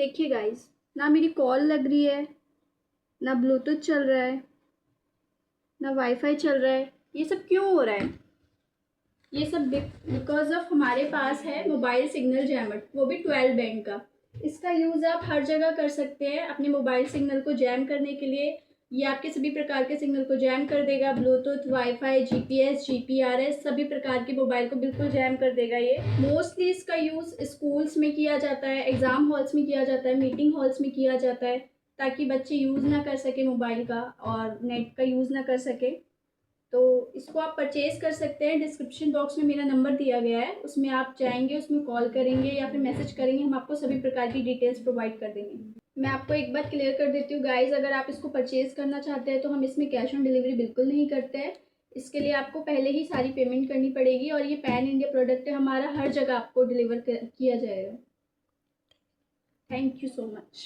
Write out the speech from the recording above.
देखिए गाइस, ना मेरी कॉल लग रही है, ना ब्लूटूथ चल रहा है, ना वाईफाई चल रहा है। ये सब क्यों हो रहा है? ये सब बिकॉज ऑफ हमारे पास है मोबाइल सिग्नल जैमर, वो भी 12 बैंड का। इसका यूज़ आप हर जगह कर सकते हैं अपने मोबाइल सिग्नल को जैम करने के लिए। ये आपके सभी प्रकार के सिग्नल को जैम कर देगा। ब्लूटूथ, वाईफाई, जीपीएस, जीपीआरएस सभी प्रकार के मोबाइल को बिल्कुल जैम कर देगा। ये मोस्टली इसका यूज़ स्कूल्स में किया जाता है, एग्ज़ाम हॉल्स में किया जाता है, मीटिंग हॉल्स में किया जाता है, ताकि बच्चे यूज़ ना कर सके मोबाइल का और नेट का यूज़ ना कर सके। तो इसको आप परचेज़ कर सकते हैं। डिस्क्रिप्शन बॉक्स में मेरा नंबर दिया गया है, उसमें आप जाएंगे, उसमें कॉल करेंगे या फिर मैसेज करेंगे, हम आपको सभी प्रकार की डिटेल्स प्रोवाइड कर देंगे। मैं आपको एक बात क्लियर कर देती हूँ गाइज, अगर आप इसको परचेज़ करना चाहते हैं तो हम इसमें कैश ऑन डिलीवरी बिल्कुल नहीं करते हैं। इसके लिए आपको पहले ही सारी पेमेंट करनी पड़ेगी और ये पैन इंडिया प्रोडक्ट है हमारा, हर जगह आपको डिलीवर किया जाएगा। Thank you so much.